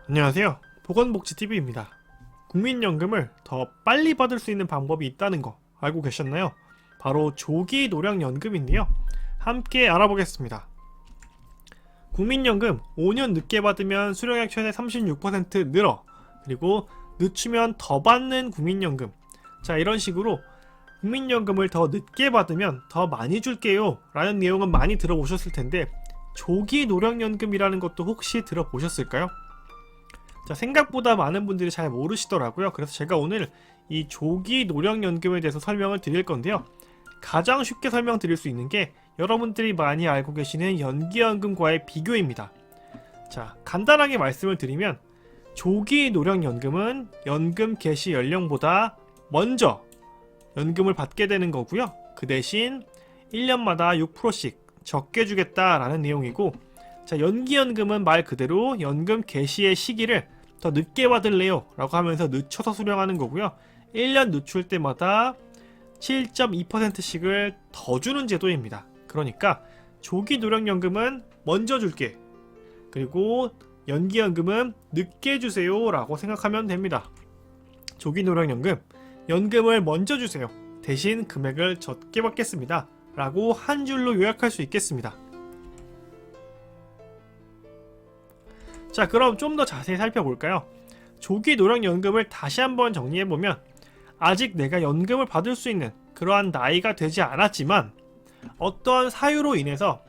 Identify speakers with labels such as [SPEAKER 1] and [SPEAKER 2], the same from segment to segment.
[SPEAKER 1] 안녕하세요. 보건복지TV입니다. 국민연금을 더 빨리 받을 수 있는 방법이 있다는 거 알고 계셨나요? 바로 조기노령연금인데요. 함께 알아보겠습니다. 국민연금 5년 늦게 받으면 수령액 최대 36% 늘어, 그리고 늦추면 더 받는 국민연금. 자, 이런 식으로 국민연금을 더 늦게 받으면 더 많이 줄게요 라는 내용은 많이 들어보셨을 텐데, 조기노령연금이라는 것도 혹시 들어보셨을까요? 자, 생각보다 많은 분들이 잘 모르시더라고요. 그래서 제가 오늘 이 조기노령연금에 대해서 설명을 드릴 건데요. 가장 쉽게 설명드릴 수 있는 게 여러분들이 많이 알고 계시는 연기연금과의 비교입니다. 자, 간단하게 말씀을 드리면 조기노령연금은 연금 개시 연령보다 먼저 연금을 받게 되는 거고요. 그 대신 1년마다 6%씩 적게 주겠다라는 내용이고, 자, 연기연금은 말 그대로 연금 개시의 시기를 더 늦게 받을래요 라고 하면서 늦춰서 수령하는 거고요. 1년 늦출 때마다 7.2%씩을 더 주는 제도입니다. 그러니까 조기노령연금은 먼저 줄게, 그리고 연기연금은 늦게 주세요 라고 생각하면 됩니다. 조기노령연금, 연금을 먼저 주세요, 대신 금액을 적게 받겠습니다 라고 한 줄로 요약할 수 있겠습니다. 자, 그럼 좀 더 자세히 살펴볼까요? 조기노령연금을 다시 한번 정리해보면, 아직 내가 연금을 받을 수 있는 그러한 나이가 되지 않았지만 어떠한 사유로 인해서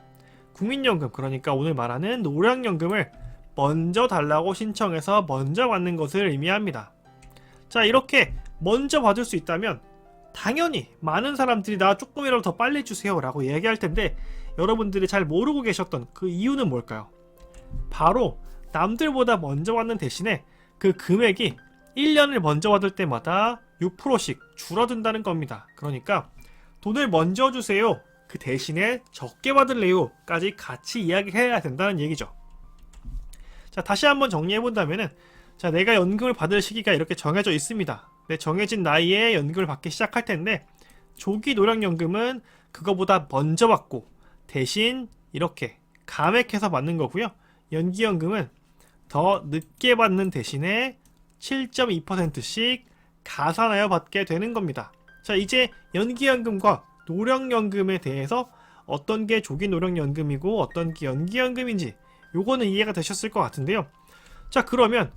[SPEAKER 1] 국민연금, 그러니까 오늘 말하는 노령연금을 먼저 달라고 신청해서 먼저 받는 것을 의미합니다. 자, 이렇게 먼저 받을 수 있다면 당연히 많은 사람들이 나 조금이라도 더 빨리 주세요 라고 얘기할 텐데, 여러분들이 잘 모르고 계셨던 그 이유는 뭘까요? 바로 남들보다 먼저 받는 대신에 그 금액이 1년을 먼저 받을 때마다 6%씩 줄어든다는 겁니다. 그러니까 돈을 먼저 주세요, 그 대신에 적게 받을래요 까지 같이 이야기해야 된다는 얘기죠. 자, 다시 한번 정리해본다면은, 자, 내가 연금을 받을 시기가 이렇게 정해져 있습니다. 내 정해진 나이에 연금을 받기 시작할 텐데, 조기노령연금은 그거보다 먼저 받고 대신 이렇게 감액해서 받는 거고요. 연기연금은 더 늦게 받는 대신에 7.2%씩 가산하여 받게 되는 겁니다. 자, 이제 연기연금과 노령연금에 대해서 어떤 게 조기노령연금이고 어떤 게 연기연금인지 요거는 이해가 되셨을 것 같은데요. 자, 그러면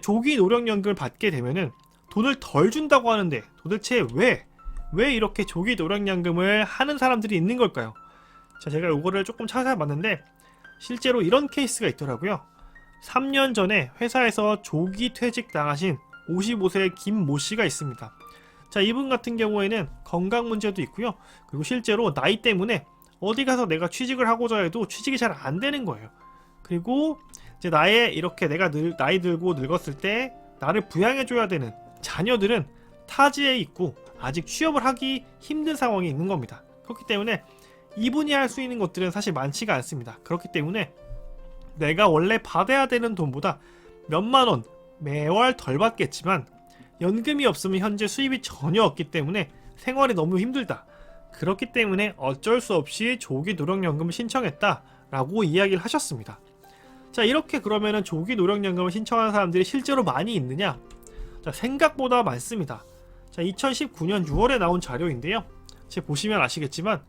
[SPEAKER 1] 조기노령연금을 받게 되면은 돈을 덜 준다고 하는데, 도대체 왜 이렇게 조기노령연금을 하는 사람들이 있는 걸까요? 자, 제가 요거를 조금 찾아봤는데 실제로 이런 케이스가 있더라고요. 3년 전에 회사에서 조기 퇴직 당하신 55세 김모 씨가 있습니다. 자, 이분 같은 경우에는 건강 문제도 있고요. 그리고 실제로 나이 때문에 어디 가서 내가 취직을 하고자 해도 취직이 잘 안 되는 거예요. 그리고 이제 이렇게 내가 나이 들고 늙었을 때 나를 부양해줘야 되는 자녀들은 타지에 있고 아직 취업을 하기 힘든 상황이 있는 겁니다. 그렇기 때문에 이분이 할 수 있는 것들은 사실 많지가 않습니다. 그렇기 때문에 내가 원래 받아야 되는 돈보다 몇만 원 매월 덜 받겠지만 연금이 없으면 현재 수입이 전혀 없기 때문에 생활이 너무 힘들다. 그렇기 때문에 어쩔 수 없이 조기노령연금을 신청했다 라고 이야기를 하셨습니다. 자, 이렇게 그러면은 조기노령연금을 신청하는 사람들이 실제로 많이 있느냐? 자, 생각보다 많습니다. 자, 2019년 6월에 나온 자료인데요. 지금 보시면 아시겠지만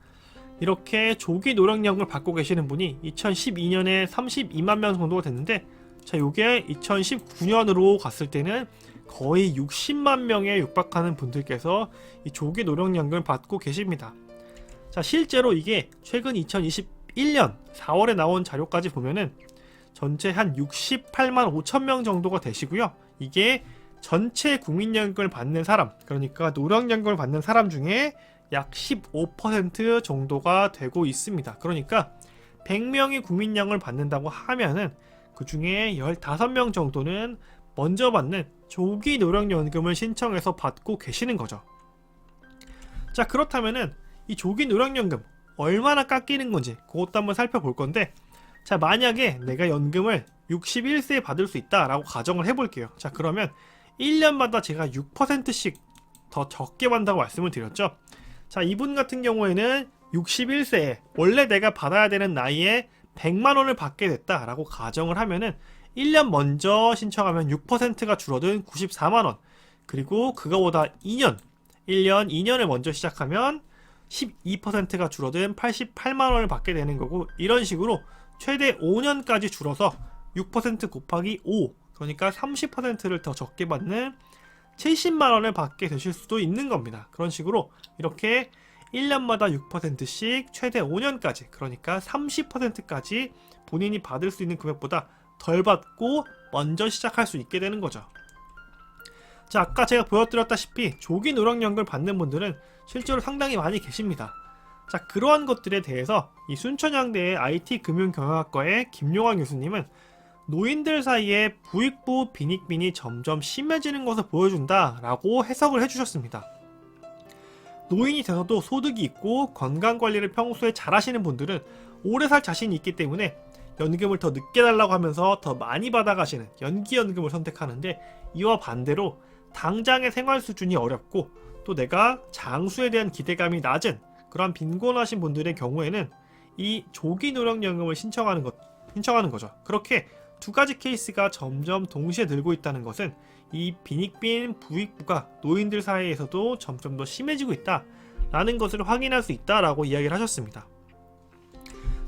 [SPEAKER 1] 이렇게 조기노령연금을 받고 계시는 분이 2012년에 32만 명 정도가 됐는데, 자, 요게 2019년으로 갔을 때는 거의 60만 명에 육박하는 분들께서 이 조기노령연금을 받고 계십니다. 자, 실제로 이게 최근 2021년 4월에 나온 자료까지 보면은 전체 한 68만 5천 명 정도가 되시고요. 이게 전체 국민연금을 받는 사람, 그러니까 노령연금을 받는 사람 중에 약 15% 정도가 되고 있습니다. 그러니까 100명이 국민연금을 받는다고 하면은 그 중에 15명 정도는 먼저 받는 조기노령연금을 신청해서 받고 계시는 거죠. 자, 그렇다면은 이 조기노령연금 얼마나 깎이는 건지 그것도 한번 살펴볼 건데, 자, 만약에 내가 연금을 61세에 받을 수 있다라고 가정을 해볼게요. 자, 그러면 1년마다 제가 6%씩 더 적게 받는다고 말씀을 드렸죠. 자, 이분 같은 경우에는 61세에 원래 내가 받아야 되는 나이에 100만원을 받게 됐다라고 가정을 하면은 1년 먼저 신청하면 6%가 줄어든 94만원, 그리고 그거보다 2년, 1년, 2년을 먼저 시작하면 12%가 줄어든 88만원을 받게 되는 거고, 이런 식으로 최대 5년까지 줄어서 6% 곱하기 5, 그러니까 30%를 더 적게 받는 70만원을 받게 되실 수도 있는 겁니다. 그런 식으로 이렇게 1년마다 6%씩 최대 5년까지, 그러니까 30%까지 본인이 받을 수 있는 금액보다 덜 받고 먼저 시작할 수 있게 되는 거죠. 자, 아까 제가 보여드렸다시피 조기 노령연금을 받는 분들은 실제로 상당히 많이 계십니다. 자, 그러한 것들에 대해서 이 순천향대의 IT금융경영학과의 김용환 교수님은 노인들 사이에 부익부 빈익빈이 점점 심해지는 것을 보여준다 라고 해석을 해주셨습니다. 노인이 돼서도 소득이 있고 건강관리를 평소에 잘 하시는 분들은 오래 살 자신이 있기 때문에 연금을 더 늦게 달라고 하면서 더 많이 받아가시는 연기연금을 선택하는데, 이와 반대로 당장의 생활 수준이 어렵고 또 내가 장수에 대한 기대감이 낮은 그런 빈곤하신 분들의 경우에는 이 조기 노령연금을 신청하는 거죠. 그렇게 두 가지 케이스가 점점 동시에 늘고 있다는 것은 이 빈익빈 부익부가 노인들 사이에서도 점점 더 심해지고 있다라는 것을 확인할 수 있다라고 이야기를 하셨습니다.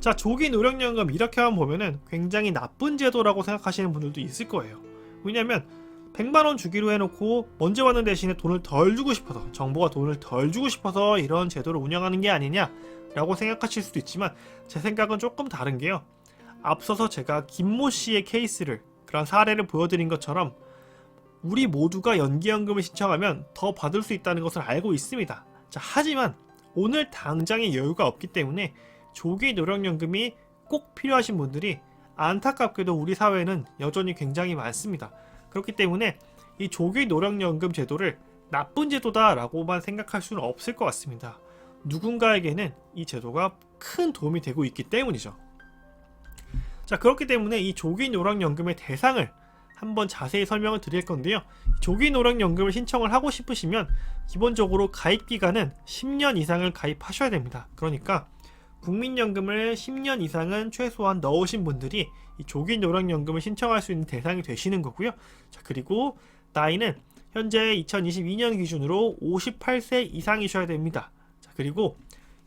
[SPEAKER 1] 자, 조기 노령연금 이렇게만 보면은 굉장히 나쁜 제도라고 생각하시는 분들도 있을 거예요. 왜냐면 100만원 주기로 해놓고 먼저 받는 대신에 돈을 덜 주고 싶어서, 정부가 돈을 덜 주고 싶어서 이런 제도를 운영하는 게 아니냐 라고 생각하실 수도 있지만, 제 생각은 조금 다른 게요, 앞서서 제가 김모 씨의 케이스를, 그런 사례를 보여드린 것처럼 우리 모두가 연기연금을 신청하면 더 받을 수 있다는 것을 알고 있습니다. 자, 하지만 오늘 당장의 여유가 없기 때문에 조기 노령연금이 꼭 필요하신 분들이 안타깝게도 우리 사회에는 여전히 굉장히 많습니다. 그렇기 때문에 이 조기 노령연금 제도를 나쁜 제도다라고만 생각할 수는 없을 것 같습니다. 누군가에게는 이 제도가 큰 도움이 되고 있기 때문이죠. 자, 그렇기 때문에 이 조기 노령연금의 대상을 한번 자세히 설명을 드릴 건데요. 조기 노령연금을 신청을 하고 싶으시면 기본적으로 가입 기간은 10년 이상을 가입하셔야 됩니다. 그러니까 국민연금을 10년 이상은 최소한 넣으신 분들이 이 조기 노령연금을 신청할 수 있는 대상이 되시는 거고요. 자, 그리고 나이는 현재 2022년 기준으로 58세 이상이셔야 됩니다. 자, 그리고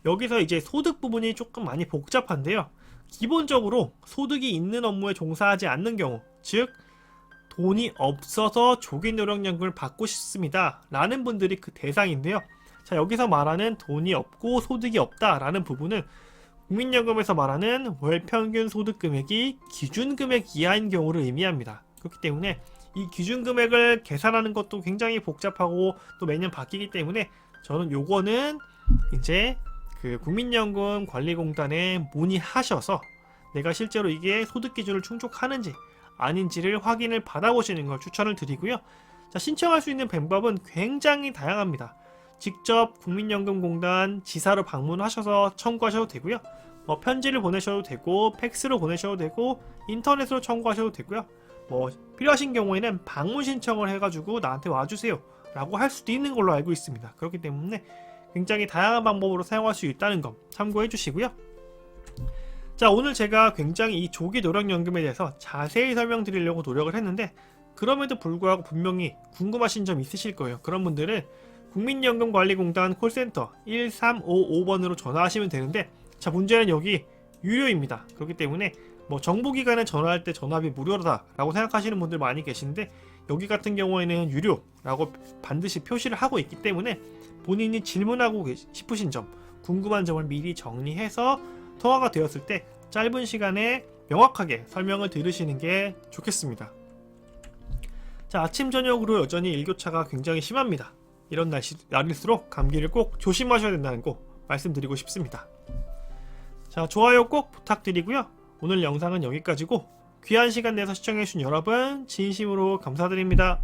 [SPEAKER 1] 여기서 이제 소득 부분이 조금 많이 복잡한데요. 기본적으로 소득이 있는 업무에 종사하지 않는 경우, 즉 돈이 없어서 조기 노령연금을 받고 싶습니다 라는 분들이 그 대상인데요. 자, 여기서 말하는 돈이 없고 소득이 없다 라는 부분은 국민연금에서 말하는 월 평균 소득 금액이 기준 금액 이하인 경우를 의미합니다. 그렇기 때문에 이 기준 금액을 계산하는 것도 굉장히 복잡하고 또 매년 바뀌기 때문에 저는 요거는 이제 그 국민연금관리공단에 문의하셔서 내가 실제로 이게 소득 기준을 충족하는지 아닌지를 확인을 받아보시는 걸 추천을 드리고요. 자, 신청할 수 있는 방법은 굉장히 다양합니다. 직접 국민연금공단 지사로 방문하셔서 청구하셔도 되고요. 편지를 보내셔도 되고, 팩스로 보내셔도 되고, 인터넷으로 청구하셔도 되고요. 필요하신 경우에는 방문 신청을 해가지고 나한테 와주세요 라고 할 수도 있는 걸로 알고 있습니다. 그렇기 때문에 굉장히 다양한 방법으로 사용할 수 있다는 점 참고해 주시고요. 자, 오늘 제가 굉장히 이 조기 노령연금에 대해서 자세히 설명드리려고 노력을 했는데, 그럼에도 불구하고 분명히 궁금하신 점 있으실 거예요. 그런 분들은 국민연금관리공단 콜센터 1355번으로 전화하시면 되는데, 자, 문제는 여기 유료입니다. 그렇기 때문에 정부기관에 전화할 때 전화비 무료다 라고 생각하시는 분들 많이 계신데, 여기 같은 경우에는 유료라고 반드시 표시를 하고 있기 때문에 본인이 질문하고 싶으신 점, 궁금한 점을 미리 정리해서 통화가 되었을 때 짧은 시간에 명확하게 설명을 들으시는 게 좋겠습니다. 자, 아침 저녁으로 여전히 일교차가 굉장히 심합니다. 이런 날일수록 감기를 꼭 조심하셔야 된다는 거 말씀드리고 싶습니다. 자, 좋아요 꼭 부탁드리고요. 오늘 영상은 여기까지고 귀한 시간 내서 시청해주신 여러분 진심으로 감사드립니다.